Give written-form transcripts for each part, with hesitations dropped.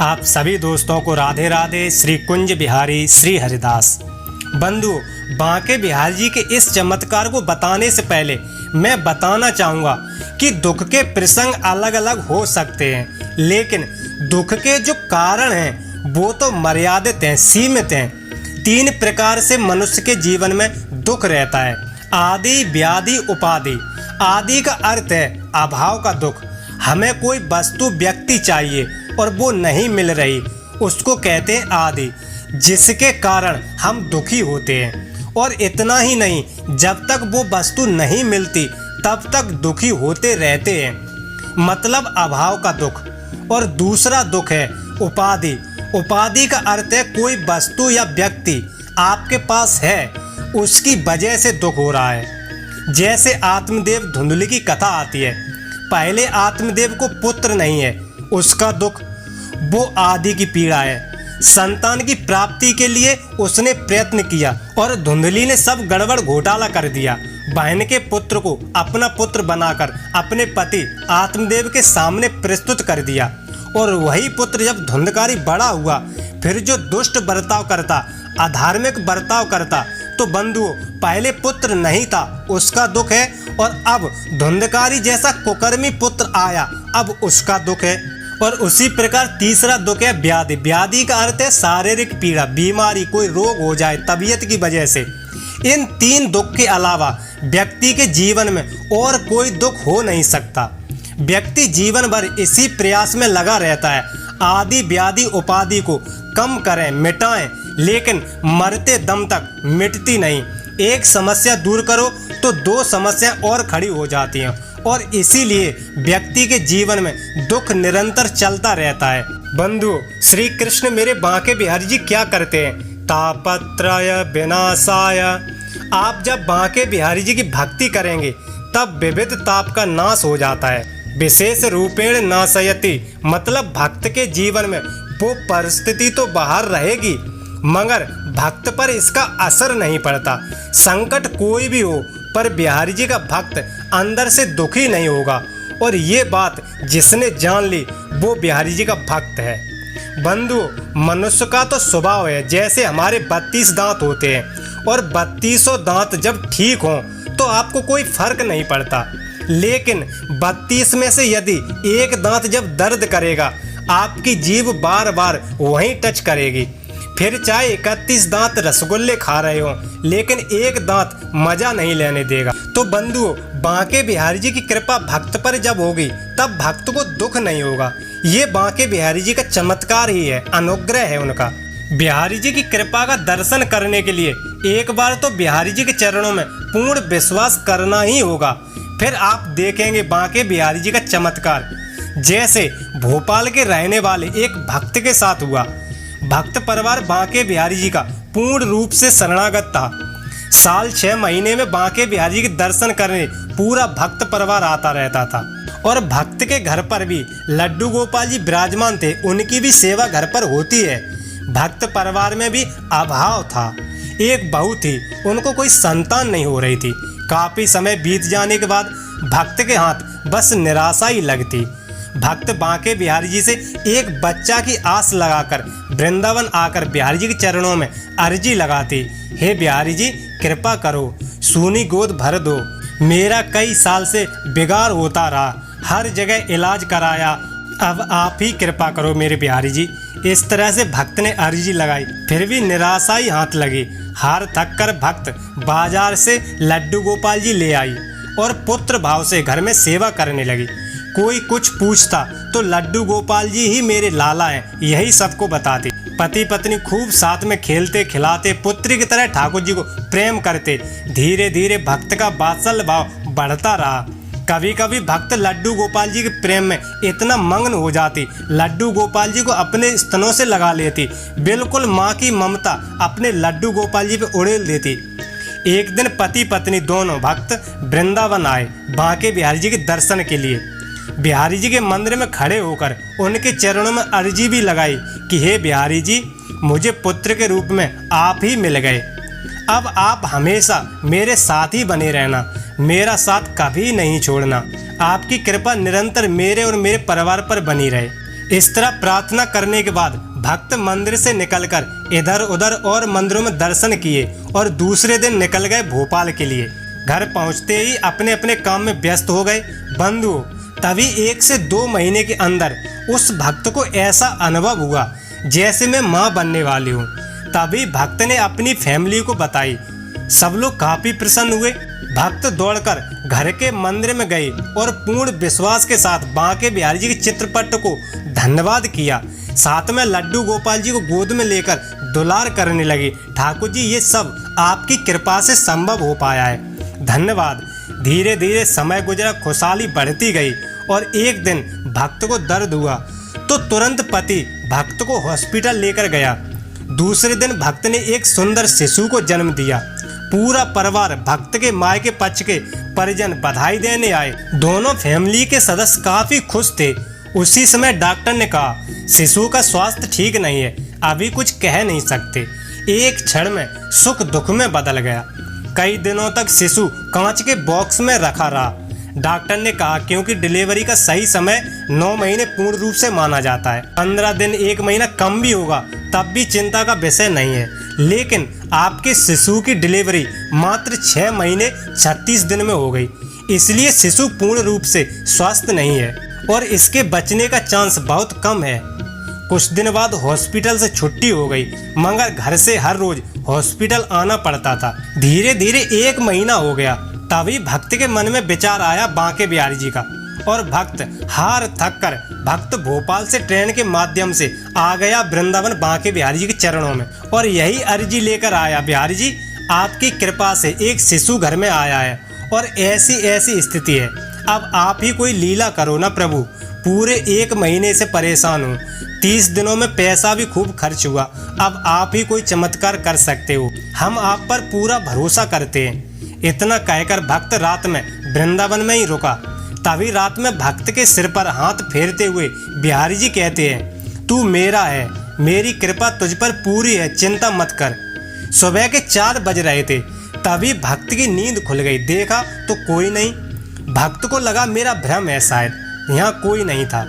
आप सभी दोस्तों को राधे राधे। श्री कुंज बिहारी श्री हरिदास। बंधु, बांके बिहारी जी के इस चमत्कार को बताने से पहले मैं बताना चाहूँगा कि दुख के प्रसंग अलग अलग हो सकते हैं, लेकिन दुख के जो कारण हैं वो तो मर्यादित हैं, सीमित हैं। 3 प्रकार से मनुष्य के जीवन में दुख रहता है: आदि, व्याधि, उपाधि। आदि का अर्थ है अभाव का दुख। हमें कोई वस्तु, व्यक्ति चाहिए और वो नहीं मिल रही, उसको कहते हैं आदि, जिसके कारण हम दुखी होते हैं। और इतना ही नहीं, जब तक वो वस्तु नहीं मिलती तब तक दुखी होते रहते हैं, मतलब अभाव का दुख। और दूसरा दुख है उपाधि। उपाधि का अर्थ है कोई वस्तु या व्यक्ति आपके पास है, उसकी वजह से दुख हो रहा है। जैसे आत्मदेव धुंधली की कथा आती है। पहले आत्मदेव को पुत्र नहीं है, उसका दुख, वो आदि की पीड़ा है। संतान की प्राप्ति के लिए उसने प्रयत्न किया और धुंधली ने सब गड़बड़ घोटाला कर दिया। बहन के पुत्र को अपना पुत्र बनाकर अपने पति आत्मदेव के सामने प्रस्तुत कर दिया। और वही पुत्र जब धुंधकारी बड़ा हुआ, फिर जो दुष्ट बर्ताव करता, अधार्मिक बर्ताव करता, तो बंधुओं, पहले पुत्र नहीं था, उसका दुख है। और अब धुंधकारी जैसा कुकर्मी पुत्र आया, अब उसका दुख है। और उसी प्रकार तीसरा दुख है व्याधि। व्याधि का अर्थ है शारीरिक पीड़ा, बीमारी, कोई रोग हो जाए तबीयत की वजह से। इन 3 दुख के अलावा व्यक्ति के जीवन में और कोई दुख हो नहीं सकता। व्यक्ति जीवन भर इसी प्रयास में लगा रहता है, आदि, व्याधि, उपाधि को कम करें, मिटाएं, लेकिन मरते दम तक मिटती नहीं। एक समस्या दूर करो तो 2 समस्या और खड़ी हो जाती हैं, और इसीलिए व्यक्ति के जीवन में दुख निरंतर चलता रहता है। बंधु, श्री कृष्ण मेरे बांके बिहारी जी क्या करते हैं? तापत्रय विनाशाय। आप जब बांके बिहारी जी की भक्ति करेंगे तब विविध ताप का नाश हो जाता है। विशेष रूपेण नाशयति, मतलब भक्त के जीवन में वो परिस्थिति तो बाहर रहेगी मगर भक्त पर इसका असर नहीं पड़ता। संकट कोई भी हो, पर बिहारी जी का भक्त अंदर से दुखी नहीं होगा। और ये बात जिसने जान ली वो बिहारी जी का भक्त है। बंधु, मनुष्य का तो स्वभाव है, जैसे हमारे 32 दांत होते हैं, और 32 दांत जब ठीक हों तो आपको कोई फर्क नहीं पड़ता। लेकिन 32 में से यदि एक दांत जब दर्द करेगा, आपकी जीभ बार बार वहीं टच करेगी। फिर चाहे 31 दांत रसगुल्ले खा रहे हो, लेकिन एक दांत मजा नहीं लेने देगा। तो बंधुओं, बांके बिहारी जी की कृपा भक्त पर जब होगी तब भक्त को दुख नहीं होगा। ये बांके बिहारी जी का चमत्कार ही है, अनुग्रह है उनका। बिहारी जी की कृपा का दर्शन करने के लिए एक बार तो बिहारी जी के चरणों में पूर्ण विश्वास करना ही होगा, फिर आप देखेंगे बांके बिहारी जी का चमत्कार। जैसे भोपाल के रहने वाले एक भक्त के साथ हुआ। भक्त परिवार बांके बिहारी जी का पूर्ण रूप से शरणागत था। साल 6 महीने में बांके बिहारी जी के दर्शन करने पूरा भक्त परिवार आता रहता था। और भक्त के घर पर भी लड्डू गोपाल जी विराजमान थे, उनकी भी सेवा घर पर होती है। भक्त परिवार में भी अभाव था। एक बहू थी, उनको कोई संतान नहीं हो रही थी। काफी समय बीत जाने के बाद भक्त के हाथ बस निराशा ही लगती। भक्त बांके बिहारी जी से एक बच्चा की आस लगाकर वृंदावन आकर बिहारी जी के चरणों में अर्जी लगाती, हे बिहारी जी कृपा करो, सूनी गोद भर दो। मेरा कई साल से बिगाड़ होता रहा, हर जगह इलाज कराया, अब आप ही कृपा करो मेरे बिहारी जी। इस तरह से भक्त ने अर्जी लगाई, फिर भी निराशा ही हाथ लगी। हार थक कर भक्त बाजार से लड्डू गोपाल जी ले आई और पुत्र भाव से घर में सेवा करने लगी। कोई कुछ पूछता तो लड्डू गोपाल जी ही मेरे लाला हैं, यही सबको बताती। पति पत्नी खूब साथ में खेलते खिलाते, पुत्री की तरह ठाकुर जी को प्रेम करते। धीरे धीरे भक्त का वात्सल्य भाव बढ़ता रहा। कभी कभी भक्त लड्डू गोपाल जी के प्रेम में इतना मग्न हो जाती, लड्डू गोपाल जी को अपने स्तनों से लगा लेती, बिल्कुल माँ की ममता अपने लड्डू गोपाल जी पे उड़ेल देती। एक दिन पति पत्नी दोनों भक्त वृंदावन आए बांके बिहारी जी के दर्शन के लिए। बिहारी जी के मंदिर में खड़े होकर उनके चरणों में अर्जी भी लगाई कि हे बिहारी जी, मुझे पुत्र के रूप में आप ही मिल गए। अब आप हमेशा मेरे साथ ही बने रहना, मेरा साथ कभी नहीं छोड़ना। आपकी कृपा निरंतर मेरे और मेरे परिवार पर बनी रहे। इस तरह प्रार्थना करने के बाद भक्त मंदिर से निकलकर इधर उधर और मंदिरों में दर्शन किए और दूसरे दिन निकल गए भोपाल के लिए। घर पहुंचते ही अपने अपने काम में व्यस्त हो गए। बंधुओं, तभी 1 से 2 महीने के अंदर उस भक्त को ऐसा अनुभव हुआ जैसे मैं माँ बनने वाली हूँ। तभी भक्त ने अपनी फैमिली को बताई। सब लोग काफी प्रसन्न हुए। भक्त दौड़कर घर के मंदिर में गए और पूर्ण विश्वास के साथ बांके बिहारी जी के चित्रपट को धन्यवाद किया। साथ में लड्डू गोपाल जी को गोद में लेकर दुलार करने लगे। ठाकुर जी, ये सब आपकी कृपा से संभव हो पाया है, धन्यवाद। धीरे धीरे समय गुजरा, खुशहाली बढ़ती गई और एक दिन भक्त को दर्द हुआ तो तुरंत पति भक्त को हॉस्पिटल लेकर गया। दूसरे दिन भक्त ने एक सुंदर शिशु को जन्म दिया। पूरा परिवार, भक्त के मायके पक्ष के परिजन बधाई देने आए। दोनों फैमिली के सदस्य काफी खुश थे। उसी समय डॉक्टर ने कहा, शिशु का स्वास्थ्य ठीक नहीं है, अभी कुछ कह नहीं सकते। एक क्षण में सुख दुख में बदल गया। कई दिनों तक शिशु कांच के बॉक्स में रखा रहा। डॉक्टर ने कहा क्योंकि डिलीवरी का सही समय 9 महीने पूर्ण रूप से माना जाता है। 15 दिन 1 महीना कम भी होगा तब भी चिंता का विषय नहीं है। लेकिन आपके शिशु की डिलीवरी मात्र 6 महीने 36 दिन में हो गई, इसलिए शिशु पूर्ण रूप से स्वस्थ नहीं है और इसके बचने का चांस बहुत कम है। कुछ दिन बाद हॉस्पिटल से छुट्टी हो गई, मगर घर से हर रोज हॉस्पिटल आना पड़ता था। धीरे धीरे 1 महीना हो गया। तभी भक्त के मन में विचार आया बांके बिहारी जी का और भक्त हार थक कर भक्त भोपाल से ट्रेन के माध्यम से आ गया वृंदावन बांके बिहारी जी के चरणों में और यही अर्जी लेकर आया, बिहारी जी आपकी कृपा से एक शिशु घर में आया है और ऐसी ऐसी स्थिति है, अब आप ही कोई लीला करो ना प्रभु। पूरे 1 महीने से परेशान हूँ, 30 दिनों में पैसा भी खूब खर्च हुआ, अब आप ही कोई चमत्कार कर सकते हो, हम आप पर पूरा भरोसा करते हैं। इतना कहकर भक्त रात में वृंदावन में ही रुका। तभी रात में भक्त के सिर पर हाथ फेरते हुए बिहारी जी कहते हैं, तू मेरा है, मेरी कृपा तुझ पर पूरी है, चिंता मत कर। सुबह के 4 बज रहे थे। तभी भक्त की नींद खुल गई। देखा तो कोई नहीं। भक्त को लगा मेरा भ्रम है, शायद यहाँ कोई नहीं था।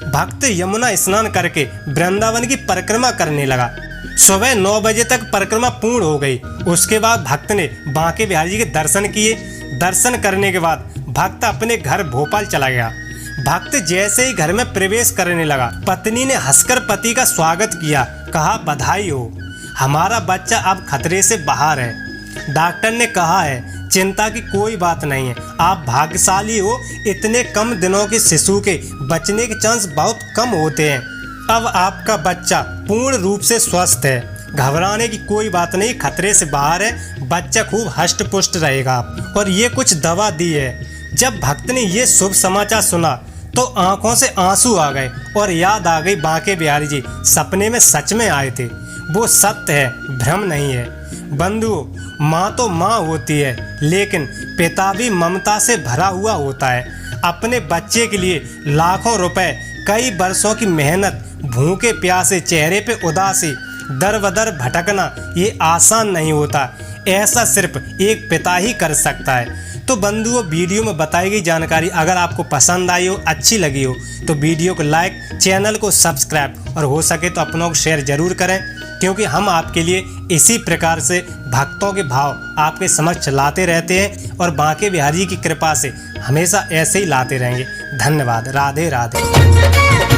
भक्त यमुना स्नान करके वृंदावन की परिक्रमा करने लगा। सुबह 9 बजे तक परिक्रमा पूर्ण हो गई। उसके बाद भक्त ने बांके बिहारी जी के दर्शन किए। दर्शन करने के बाद भक्त अपने घर भोपाल चला गया। भक्त जैसे ही घर में प्रवेश करने लगा, पत्नी ने हंसकर पति का स्वागत किया, कहा बधाई हो, हमारा बच्चा अब खतरे से बाहर है। डॉक्टर ने कहा है चिंता की कोई बात नहीं है, आप भाग्यशाली हो, इतने कम दिनों के शिशु के बचने के चांस बहुत कम होते हैं। अब आपका बच्चा पूर्ण रूप से स्वस्थ है, घबराने की कोई बात नहीं, खतरे से बाहर है, बच्चा खूब हष्ट पुष्ट रहेगा। और ये कुछ दवा दी है। जब भक्त ने ये शुभ समाचार सुना तो आंखों से आंसू आ गए और याद आ गई बांके बिहारी जी सपने में सच में आए थे। वो सत्य है, भ्रम नहीं है। बंधुओं, माँ तो माँ होती है, लेकिन पिता भी ममता से भरा हुआ होता है। अपने बच्चे के लिए लाखों रुपए, कई वर्षों की मेहनत, भूखे प्यासे चेहरे पे उदासी, दर बदर भटकना, ये आसान नहीं होता। ऐसा सिर्फ एक पिता ही कर सकता है। तो बंधुओं, वीडियो में बताई गई जानकारी अगर आपको पसंद आई हो, अच्छी लगी हो, तो वीडियो को लाइक, चैनल को सब्सक्राइब और हो सके तो अपनों को शेयर जरूर करें, क्योंकि हम आपके लिए इसी प्रकार से भक्तों के भाव आपके समक्ष लाते रहते हैं और बांके बिहारी की कृपा से हमेशा ऐसे ही लाते रहेंगे। धन्यवाद। राधे राधे।